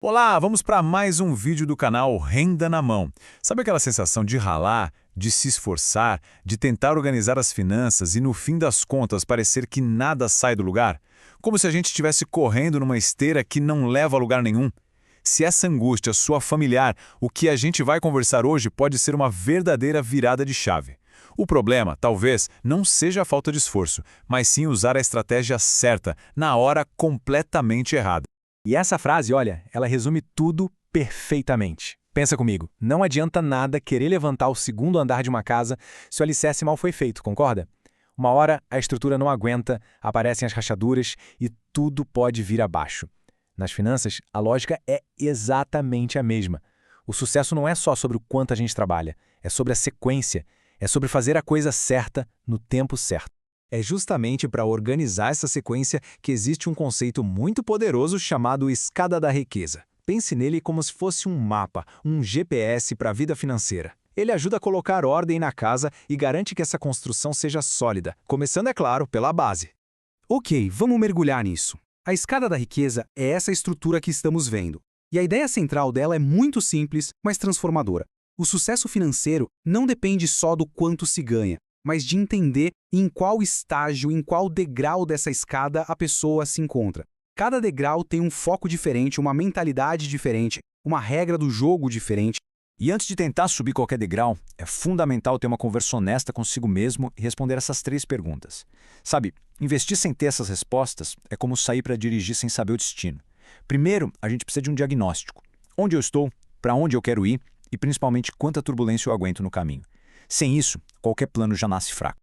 Olá, vamos para mais um vídeo do canal Renda na Mão. Sabe aquela sensação de ralar, de se esforçar, de tentar organizar as finanças e no fim das contas parecer que nada sai do lugar? Como se a gente estivesse correndo numa esteira que não leva a lugar nenhum? Se essa angústia soa familiar, o que a gente vai conversar hoje pode ser uma verdadeira virada de chave. O problema, talvez, não seja a falta de esforço, mas sim usar a estratégia certa, na hora completamente errada. E essa frase, olha, ela resume tudo perfeitamente. Pensa comigo, não adianta nada querer levantar o segundo andar de uma casa se o alicerce mal foi feito, concorda? Uma hora a estrutura não aguenta, aparecem as rachaduras e tudo pode vir abaixo. Nas finanças, a lógica é exatamente a mesma. O sucesso não é só sobre o quanto a gente trabalha, é sobre a sequência, é sobre fazer a coisa certa no tempo certo. É justamente para organizar essa sequência que existe um conceito muito poderoso chamado escada da riqueza. Pense nele como se fosse um mapa, um GPS para a vida financeira. Ele ajuda a colocar ordem na casa e garante que essa construção seja sólida, começando, é claro, pela base. Ok, vamos mergulhar nisso. A escada da riqueza é essa estrutura que estamos vendo. E a ideia central dela é muito simples, mas transformadora. O sucesso financeiro não depende só do quanto se ganha, mas de entender em qual estágio, em qual degrau dessa escada a pessoa se encontra. Cada degrau tem um foco diferente, uma mentalidade diferente, uma regra do jogo diferente. E antes de tentar subir qualquer degrau, é fundamental ter uma conversa honesta consigo mesmo e responder essas 3 perguntas. Sabe, investir sem ter essas respostas é como sair para dirigir sem saber o destino. Primeiro, a gente precisa de um diagnóstico. Onde eu estou, para onde eu quero ir e principalmente quanta turbulência eu aguento no caminho. Sem isso, qualquer plano já nasce fraco.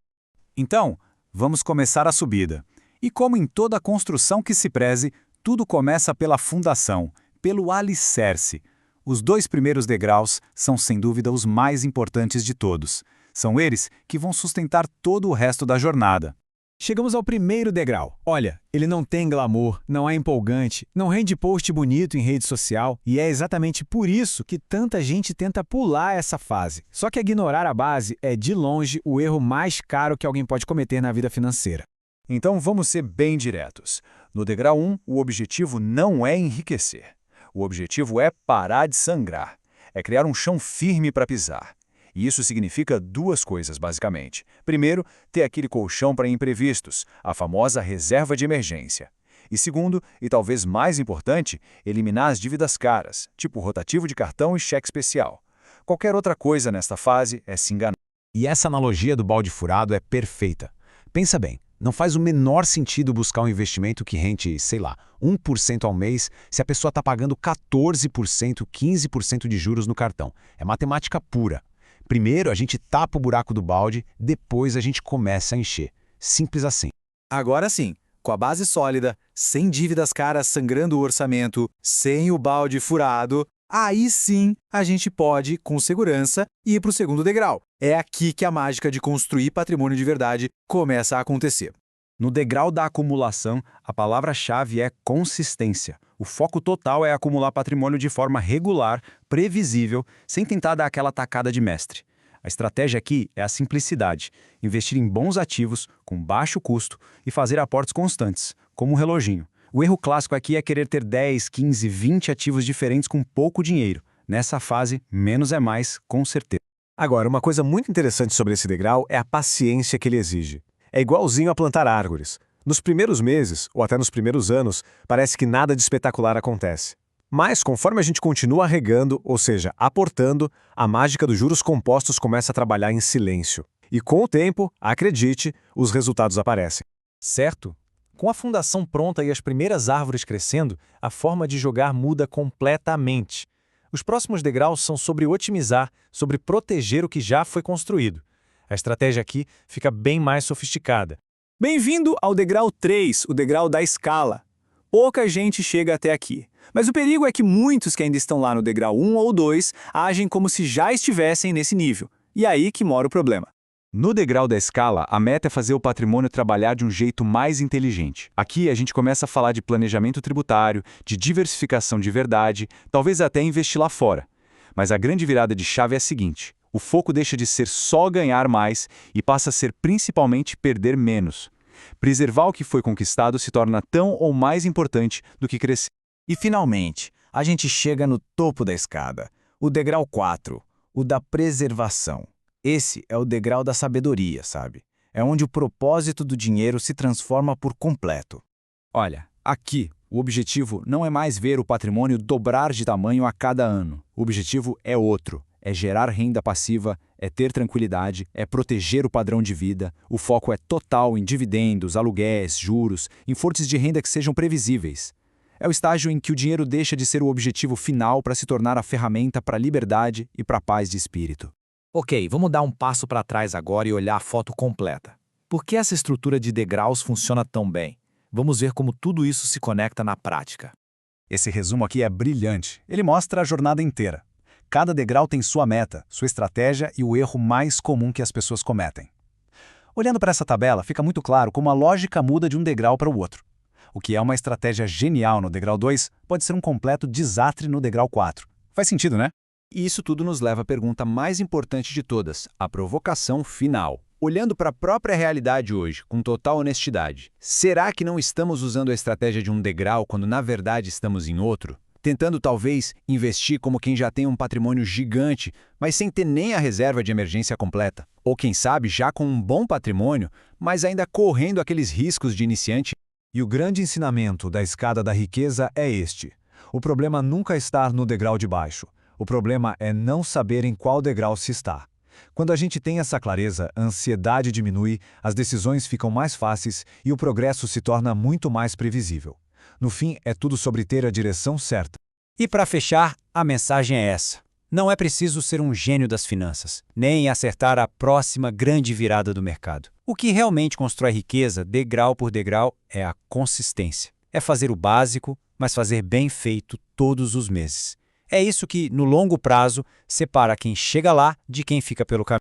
Então, vamos começar a subida. E como em toda construção que se preze, tudo começa pela fundação, pelo alicerce. Os 2 primeiros degraus são sem dúvida os mais importantes de todos. São eles que vão sustentar todo o resto da jornada. Chegamos ao primeiro degrau. Olha, ele não tem glamour, não é empolgante, não rende post bonito em rede social e é exatamente por isso que tanta gente tenta pular essa fase. Só que ignorar a base é, de longe, o erro mais caro que alguém pode cometer na vida financeira. Então vamos ser bem diretos. No degrau 1, o objetivo não é enriquecer. O objetivo é parar de sangrar. É criar um chão firme para pisar. E isso significa 2 coisas, basicamente. Primeiro, ter aquele colchão para imprevistos, a famosa reserva de emergência. E segundo, e talvez mais importante, eliminar as dívidas caras, tipo rotativo de cartão e cheque especial. Qualquer outra coisa nesta fase é se enganar. E essa analogia do balde furado é perfeita. Pensa bem, não faz o menor sentido buscar um investimento que rente, sei lá, 1% ao mês se a pessoa está pagando 14%, 15% de juros no cartão. É matemática pura. Primeiro a gente tapa o buraco do balde, depois a gente começa a encher. Simples assim. Agora sim, com a base sólida, sem dívidas caras sangrando o orçamento, sem o balde furado, aí sim a gente pode, com segurança, ir para o segundo degrau. É aqui que a mágica de construir patrimônio de verdade começa a acontecer. No degrau da acumulação, a palavra-chave é consistência. O foco total é acumular patrimônio de forma regular, previsível, sem tentar dar aquela tacada de mestre. A estratégia aqui é a simplicidade, investir em bons ativos, com baixo custo, e fazer aportes constantes, como um reloginho. O erro clássico aqui é querer ter 10, 15, 20 ativos diferentes com pouco dinheiro. Nessa fase, menos é mais, com certeza. Agora, uma coisa muito interessante sobre esse degrau é a paciência que ele exige. É igualzinho a plantar árvores. Nos primeiros meses, ou até nos primeiros anos, parece que nada de espetacular acontece. Mas, conforme a gente continua regando, ou seja, aportando, a mágica dos juros compostos começa a trabalhar em silêncio. E com o tempo, acredite, os resultados aparecem. Certo? Com a fundação pronta e as primeiras árvores crescendo, a forma de jogar muda completamente. Os próximos degraus são sobre otimizar, sobre proteger o que já foi construído. A estratégia aqui fica bem mais sofisticada. Bem-vindo ao degrau 3, o degrau da escala. Pouca gente chega até aqui, mas o perigo é que muitos que ainda estão lá no degrau 1 ou 2 agem como se já estivessem nesse nível. E aí que mora o problema. No degrau da escala, a meta é fazer o patrimônio trabalhar de um jeito mais inteligente. Aqui a gente começa a falar de planejamento tributário, de diversificação de verdade, talvez até investir lá fora. Mas a grande virada de chave é a seguinte: o foco deixa de ser só ganhar mais e passa a ser principalmente perder menos. Preservar o que foi conquistado se torna tão ou mais importante do que crescer. E, finalmente, a gente chega no topo da escada, o degrau 4, o da preservação. Esse é o degrau da sabedoria, sabe? É onde o propósito do dinheiro se transforma por completo. Olha, aqui, o objetivo não é mais ver o patrimônio dobrar de tamanho a cada ano. O objetivo é outro. É gerar renda passiva, é ter tranquilidade, é proteger o padrão de vida. O foco é total em dividendos, aluguéis, juros, em fontes de renda que sejam previsíveis. É o estágio em que o dinheiro deixa de ser o objetivo final para se tornar a ferramenta para a liberdade e para a paz de espírito. Ok, vamos dar um passo para trás agora e olhar a foto completa. Por que essa estrutura de degraus funciona tão bem? Vamos ver como tudo isso se conecta na prática. Esse resumo aqui é brilhante. Ele mostra a jornada inteira. Cada degrau tem sua meta, sua estratégia e o erro mais comum que as pessoas cometem. Olhando para essa tabela, fica muito claro como a lógica muda de um degrau para o outro. O que é uma estratégia genial no degrau 2 pode ser um completo desastre no degrau 4. Faz sentido, né? E isso tudo nos leva à pergunta mais importante de todas, a provocação final. Olhando para a própria realidade hoje, com total honestidade, será que não estamos usando a estratégia de um degrau quando na verdade estamos em outro? Tentando talvez investir como quem já tem um patrimônio gigante, mas sem ter nem a reserva de emergência completa. Ou quem sabe já com um bom patrimônio, mas ainda correndo aqueles riscos de iniciante. E o grande ensinamento da escada da riqueza é este. O problema nunca está no degrau de baixo. O problema é não saber em qual degrau se está. Quando a gente tem essa clareza, a ansiedade diminui, as decisões ficam mais fáceis e o progresso se torna muito mais previsível. No fim, é tudo sobre ter a direção certa. E para fechar, a mensagem é essa. Não é preciso ser um gênio das finanças, nem acertar a próxima grande virada do mercado. O que realmente constrói riqueza, degrau por degrau, é a consistência. É fazer o básico, mas fazer bem feito todos os meses. É isso que, no longo prazo, separa quem chega lá de quem fica pelo caminho.